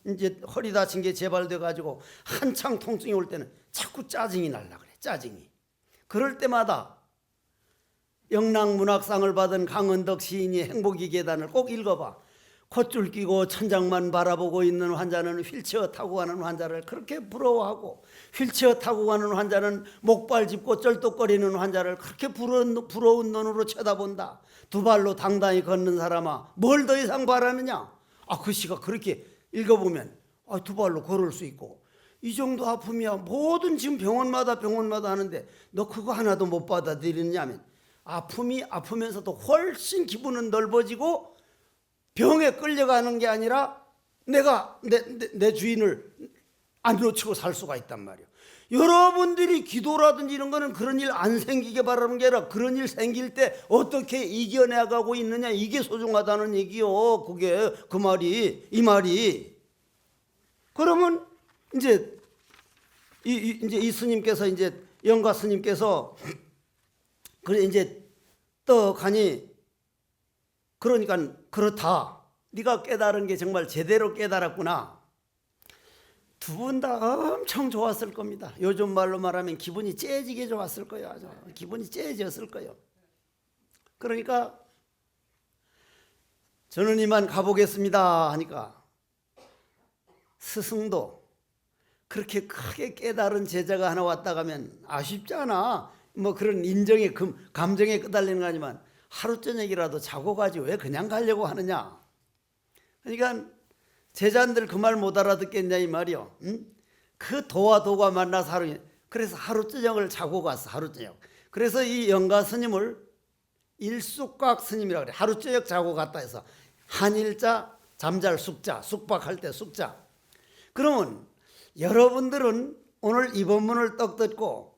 이제 허리 다친 게 재발돼 가지고 한창 통증이 올 때는 자꾸 짜증이 날라 그래. 짜증이. 그럴 때마다 영락문학상을 받은 강은덕 시인이 행복의 계단을 꼭 읽어봐. 콧줄 끼고 천장만 바라보고 있는 환자는 휠체어 타고 가는 환자를 그렇게 부러워하고, 휠체어 타고 가는 환자는 목발 짚고 쩔뚝거리는 환자를 그렇게 부러운 눈으로 쳐다본다. 두 발로 당당히 걷는 사람아, 뭘 더 이상 바라느냐? 그 시가 그렇게 읽어보면 두 발로 걸을 수 있고, 이 정도 아픔이야 모든 지금 병원마다 하는데 너 그거 하나도 못 받아들이느냐면, 아픔이 아프면서도 훨씬 기분은 넓어지고 병에 끌려가는 게 아니라 내가 내 주인을 안 놓치고 살 수가 있단 말이에요. 여러분들이 기도라든지 이런 거는 그런 일 안 생기게 바라는 게 아니라 그런 일 생길 때 어떻게 이겨내가고 있느냐, 이게 소중하다는 얘기요. 그게 그 말이, 이 말이. 그러면 이제 이 스님께서, 이제 영가 스님께서 그래 이제 떡하니, 그러니까 그렇다. 네가 깨달은 게 정말 제대로 깨달았구나. 두 분 다 엄청 좋았을 겁니다. 요즘 말로 말하면 기분이 째지게 좋았을 거예요. 아주 기분이 째졌을 거예요. 그러니까 저는 이만 가보겠습니다 하니까 스승도 그렇게 크게 깨달은 제자가 하나 왔다 가면 아쉽잖아. 뭐 그런 인정의 감정에 끄달리는 거 아니지만 하루 저녁이라도 자고 가지 왜 그냥 가려고 하느냐. 그러니까 제자들 그 말 못 알아듣겠냐 이 말이요. 응? 그 도와 도가 만나서 그래서 하루 저녁을 자고 갔어. 하루 저녁. 그래서 이 영가 스님을 일숙각 스님이라고 그래. 하루 저녁 자고 갔다 해서 한일자, 잠잘 숙자, 숙박할 때 숙자. 그러면 여러분들은 오늘 이 본문을 떡 듣고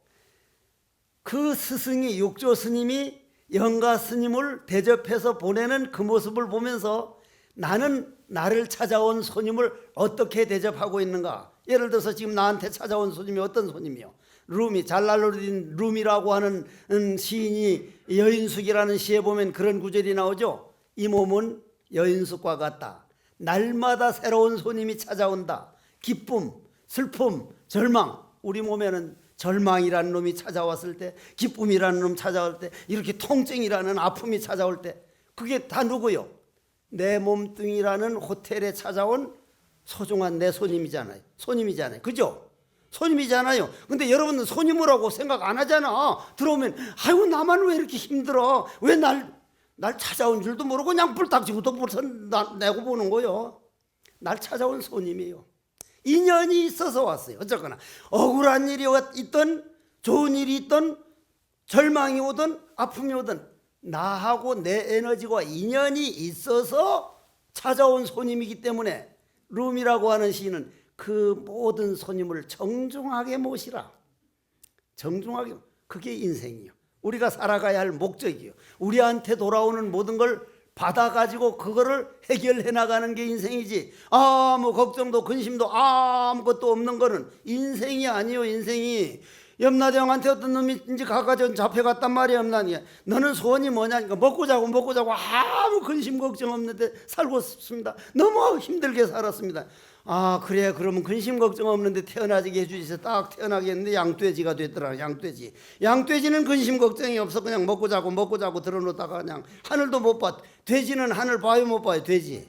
그 스승이, 육조 스님이 영가 스님을 대접해서 보내는 그 모습을 보면서 나는 나를 찾아온 손님을 어떻게 대접하고 있는가. 예를 들어서 지금 나한테 찾아온 손님이 어떤 손님이요? 루미, 잘랄루딘 루미라고 하는 시인이 여인숙이라는 시에 보면 그런 구절이 나오죠. 이 몸은 여인숙과 같다. 날마다 새로운 손님이 찾아온다. 기쁨, 슬픔, 절망. 우리 몸에는 절망이라는 놈이 찾아왔을 때, 기쁨이라는 놈 찾아올 때, 이렇게 통증이라는 아픔이 찾아올 때, 그게 다 누구요? 내 몸뚱이라는 호텔에 찾아온 소중한 내 손님이잖아요. 손님이잖아요. 그죠? 손님이잖아요. 근데 여러분은 손님이라고 생각 안 하잖아. 들어오면 아이고 나만 왜 이렇게 힘들어? 왜 날 찾아온 줄도 모르고 그냥 불딱지부터 벌써 내고 보는 거요. 날 찾아온 손님이에요. 인연이 있어서 왔어요. 어쨌거나 억울한 일이 있든 좋은 일이 있든 절망이 오든 아픔이 오든 나하고 내 에너지와 인연이 있어서 찾아온 손님이기 때문에 룸이라고 하는 시인은 그 모든 손님을 정중하게 모시라. 정중하게. 그게 인생이요. 우리가 살아가야 할 목적이요. 우리한테 돌아오는 모든 걸 받아가지고 그거를 해결해 나가는 게 인생이지. 아무 걱정도 근심도 아무것도 없는 거는 인생이 아니요. 인생이. 염라대왕한테 어떤 놈이 이제 가가지고 잡혀갔단 말이야. 염라대왕이 너는 소원이 뭐냐니까 먹고 자고 아무 근심 걱정 없는데 살고 싶습니다. 너무 힘들게 살았습니다. 그래 그러면 근심 걱정 없는데 태어나게 해주셔서 딱 태어나겠는데 양돼지가 됐더라. 양돼지는 근심 걱정이 없어. 그냥 먹고 자고 들어놓다가 그냥 하늘도 못 봐. 돼지는 하늘 봐요 못 봐요? 돼지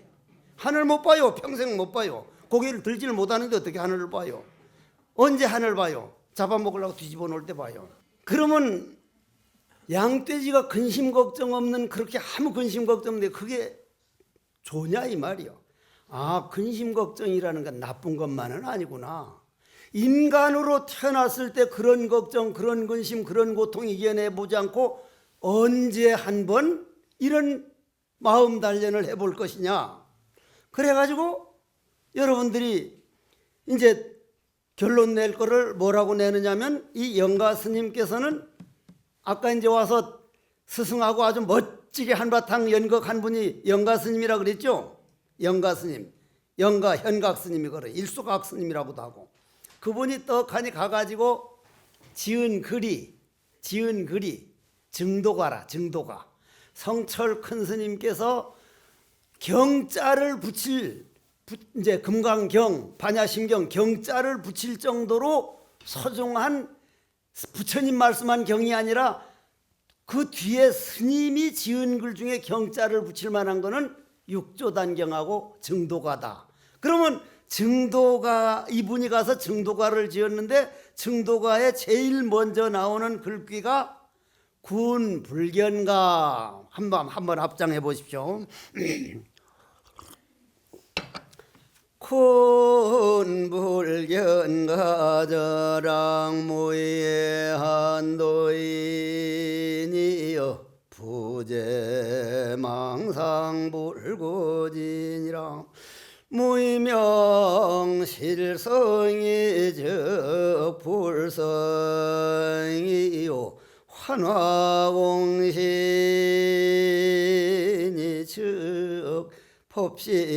하늘 못 봐요. 평생 못 봐요. 고개를 들지를 못하는데 어떻게 하늘을 봐요? 언제 하늘 봐요? 잡아먹으려고 뒤집어 놓을 때 봐요. 그러면 양돼지가 근심 걱정 없는, 그렇게 아무 근심 걱정 없는데 그게 좋냐 이 말이요. 근심 걱정이라는 건 나쁜 것만은 아니구나. 인간으로 태어났을 때 그런 걱정, 그런 근심, 그런 고통 이겨내보지 않고 언제 한 번 이런 마음 단련을 해볼 것이냐. 그래가지고 여러분들이 이제 결론 낼 거를 뭐라고 내느냐면 이 영가 스님께서는 아까 이제 와서 스승하고 아주 멋지게 한바탕 연극한 분이 영가 스님이라 그랬죠. 영가 스님, 영가 현각 스님이 그래 일수각 스님이라고도 하고, 그분이 떡하니 가가지고 지은 글이 증도가라. 증도가 성철 큰 스님께서 경자를 붙일, 이제 금강경 반야심경 경자를 붙일 정도로 소중한 부처님 말씀한 경이 아니라 그 뒤에 스님이 지은 글 중에 경자를 붙일 만한 거는 육조단경하고 증도가다. 그러면 증도가, 이분이 가서 증도가를 지었는데 증도가에 제일 먼저 나오는 글귀가 군불견가. 한번 합장해 보십시오. 군불견가 저랑무의 한도인이여 부재망상불고진이라 무의명실성이 적불성이요 환화공신이 즉 법시인이니라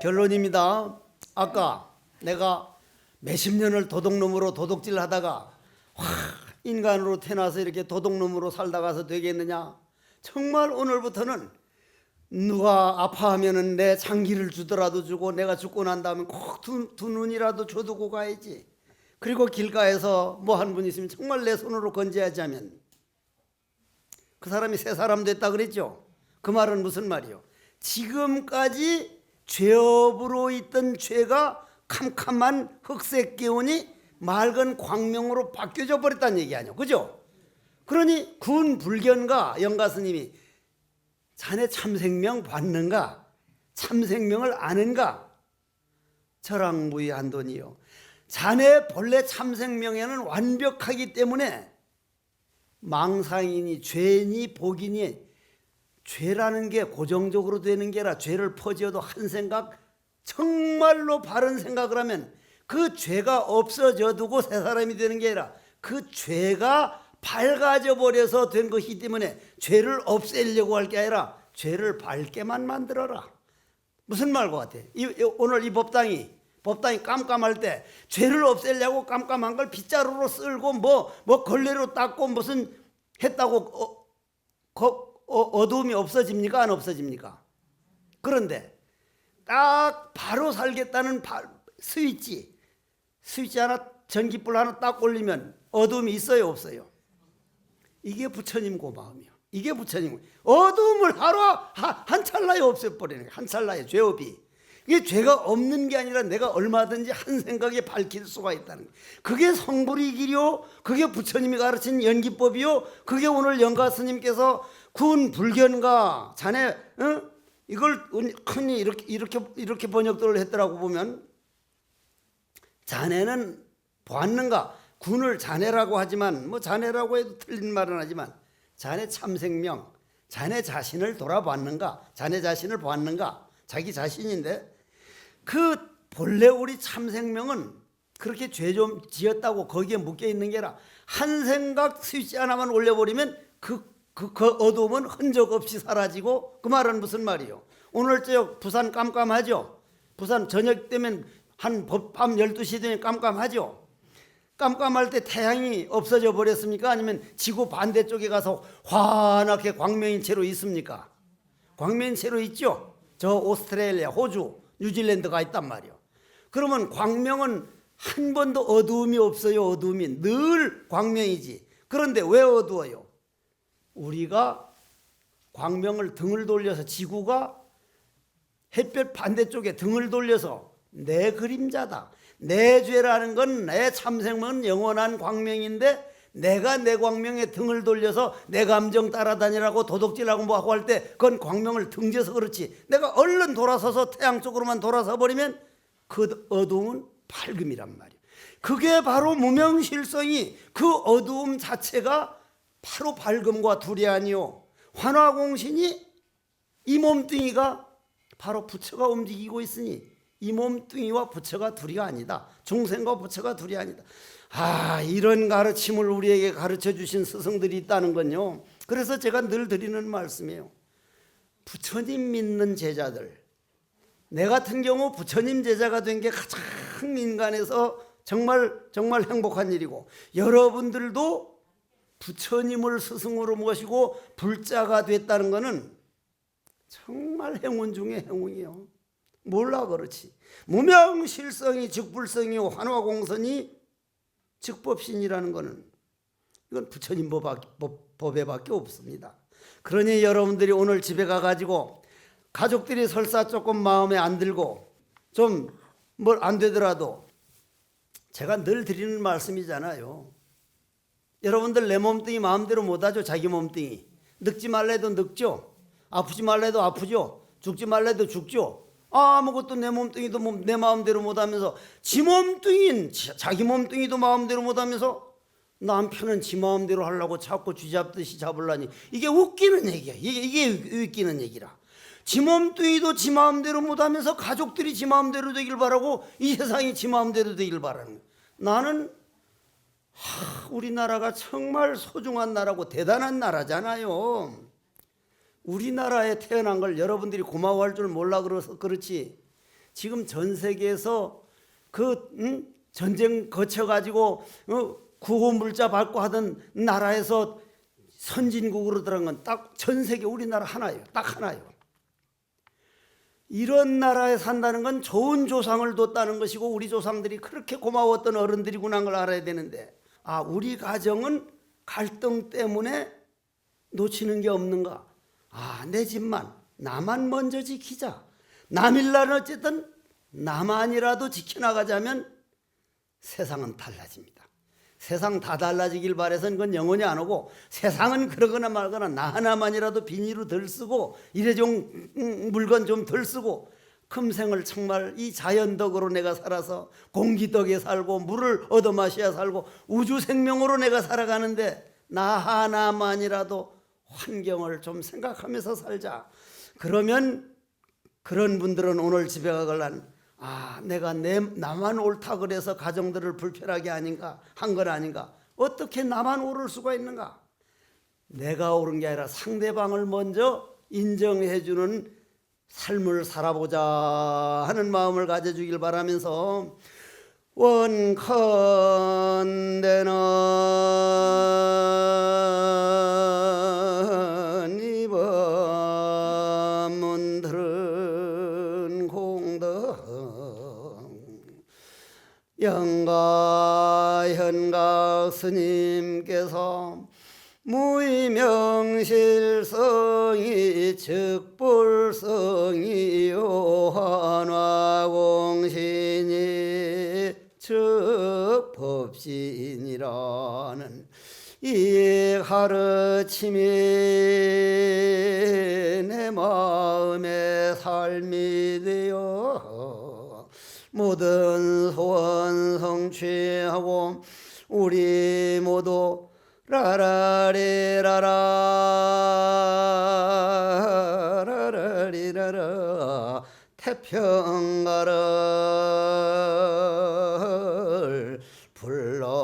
결론입니다. 아까 내가 몇십 년을 도둑놈으로 도둑질 하다가 인간으로 태어나서 이렇게 도둑놈으로 살다가서 되겠느냐. 정말 오늘부터는 누가 아파하면은 내 장기를 주더라도 주고, 내가 죽고 난 다음에 꼭 두 눈이라도 줘두고 가야지. 그리고 길가에서 뭐 한 분 있으면 정말 내 손으로 건져야지 하면 그 사람이 새 사람 됐다 그랬죠. 그 말은 무슨 말이요? 지금까지 죄업으로 있던 죄가 캄캄한 흑색 기운이 맑은 광명으로 바뀌어져 버렸다는 얘기 아니요, 그죠? 그러니 군 불견가 영가 스님이 자네 참생명 봤는가? 참생명을 아는가? 저랑무의 한돈이요, 자네 본래 참생명에는 완벽하기 때문에 망상이니 죄니 복이니, 죄라는 게 고정적으로 되는 게 아니라 죄를 퍼지어도 한 생각, 정말로 바른 생각을 하면 그 죄가 없어져 두고 새 사람이 되는 게 아니라 그 죄가 밝아져 버려서 된 것이기 때문에 죄를 없애려고 할 게 아니라 죄를 밝게만 만들어라. 무슨 말 것 같아? 오늘 이 법당이 깜깜할 때 죄를 없애려고 깜깜한 걸 빗자루로 쓸고 뭐 걸레로 닦고 무슨 했다고 어두움이 없어집니까? 안 없어집니까? 그런데 딱 바로 살겠다는 스위치 하나, 전기불 하나 딱 올리면 어두움이 있어요, 없어요? 이게 부처님 고마움이요. 이게 부처님 어두움을 하루 한 찰나에 없애버리는 거예요. 한 찰나에 죄업이. 이게 죄가 없는 게 아니라 내가 얼마든지 한 생각에 밝힐 수가 있다는 거예요. 그게 성불이기요, 그게 부처님이 가르친 연기법이요, 그게 오늘 영가 스님께서 군 불견가 자네 이걸 흔히 이렇게 번역들을 했더라고. 보면 자네는 보았는가? 군을 자네라고 하지만 뭐 자네라고 해도 틀린 말은 하지만 자네 참생명, 자네 자신을 돌아봤는가? 자네 자신을 보았는가? 자기 자신인데 그 본래 우리 참생명은 그렇게 죄 좀 지었다고 거기에 묶여 있는 게 아니라 한 생각 스위치 하나만 올려버리면 그 어두움은 흔적 없이 사라지고. 그 말은 무슨 말이요? 오늘 저녁 부산 깜깜하죠? 부산 저녁 되면 한 밤 12시 되면 깜깜하죠? 깜깜할 때 태양이 없어져 버렸습니까? 아니면 지구 반대쪽에 가서 환하게 광명인 채로 있습니까? 광명인 채로 있죠? 저 오스트레일리아, 호주, 뉴질랜드가 있단 말이요. 그러면 광명은 한 번도 어두움이 없어요. 어두움이 늘 광명이지. 그런데 왜 어두워요? 우리가 광명을 등을 돌려서, 지구가 햇볕 반대쪽에 등을 돌려서 내 그림자다, 내 죄라는 건 내 참생명은 영원한 광명인데 내가 내 광명에 등을 돌려서 내 감정 따라다니라고 도둑질하고 뭐 하고 할 때 그건 광명을 등져서 그렇지, 내가 얼른 돌아서서 태양 쪽으로만 돌아서 버리면 그 어두움은 밝음이란 말이에요. 그게 바로 무명실성이, 그 어두움 자체가 바로 밝음과 둘이 아니요, 환화공신이 이 몸뚱이가 바로 부처가 움직이고 있으니 이 몸뚱이와 부처가 둘이 아니다, 중생과 부처가 둘이 아니다. 이런 가르침을 우리에게 가르쳐 주신 스승들이 있다는 건요, 그래서 제가 늘 드리는 말씀이에요. 부처님 믿는 제자들, 내 같은 경우 부처님 제자가 된 게 가장 인간에서 정말 행복한 일이고, 여러분들도 부처님을 스승으로 모시고 불자가 됐다는 것은 정말 행운 중에 행운이요. 몰라 그렇지. 무명실성이 즉불성이요 환화공선이 즉법신이라는 것은 이건 부처님 법에밖에 없습니다. 그러니 여러분들이 오늘 집에 가가지고 가족들이 설사 조금 마음에 안 들고 좀 뭘 안 되더라도 제가 늘 드리는 말씀이잖아요. 여러분들 내 몸뚱이 마음대로 못하죠. 자기 몸뚱이 늙지 말래도 늙죠, 아프지 말래도 아프죠, 죽지 말래도 죽죠. 아무것도 내 몸뚱이도 내 마음대로 못하면서 지 몸뚱이인 자기 몸뚱이도 마음대로 못하면서 남편은 지 마음대로 하려고 자꾸 쥐잡듯이 잡으려니 이게 웃기는 얘기야. 이게 웃기는 얘기라. 지 몸뚱이도 지 마음대로 못하면서 가족들이 지 마음대로 되길 바라고 이 세상이 지 마음대로 되길 바라는 거야. 나는 우리나라가 정말 소중한 나라고 대단한 나라잖아요. 우리나라에 태어난 걸 여러분들이 고마워할 줄 몰라 그래서 그렇지, 지금 전 세계에서 전쟁 거쳐가지고 구호 물자 밟고 하던 나라에서 선진국으로 들어간 건 딱 전 세계 우리나라 하나예요. 딱 하나예요. 이런 나라에 산다는 건 좋은 조상을 뒀다는 것이고 우리 조상들이 그렇게 고마웠던 어른들이구나 걸 알아야 되는데, 우리 가정은 갈등 때문에 놓치는 게 없는가? 내 집만, 나만 먼저 지키자. 남일날은 어쨌든 나만이라도 지켜나가자면 세상은 달라집니다. 세상 다 달라지길 바라서는 그건 영원히 안 오고, 세상은 그러거나 말거나 나 하나만이라도 비닐로 덜 쓰고 일회용 물건 좀 덜 쓰고 금생을 정말 이 자연덕으로 내가 살아서 공기덕에 살고 물을 얻어 마셔야 살고 우주 생명으로 내가 살아가는데 나 하나만이라도 환경을 좀 생각하면서 살자. 그러면 그런 분들은 오늘 집에 가걸란 내가 나만 옳다 그래서 가정들을 불편하게 한 건 아닌가? 어떻게 나만 옳을 수가 있는가? 내가 옳은 게 아니라 상대방을 먼저 인정해 주는 삶을 살아보자 하는 마음을 가져주길 바라면서, 원컨대는 이번 문들은 공덕 영가현각 스님께서 무의명실성이 즉불성이요 환화공신이 즉법신이라는 이 가르침이 내 마음의 삶이 되어 모든 소원 성취하고 우리 모두 라라리라라 태평가를 불러봅시다.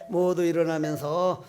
모두 일어나면서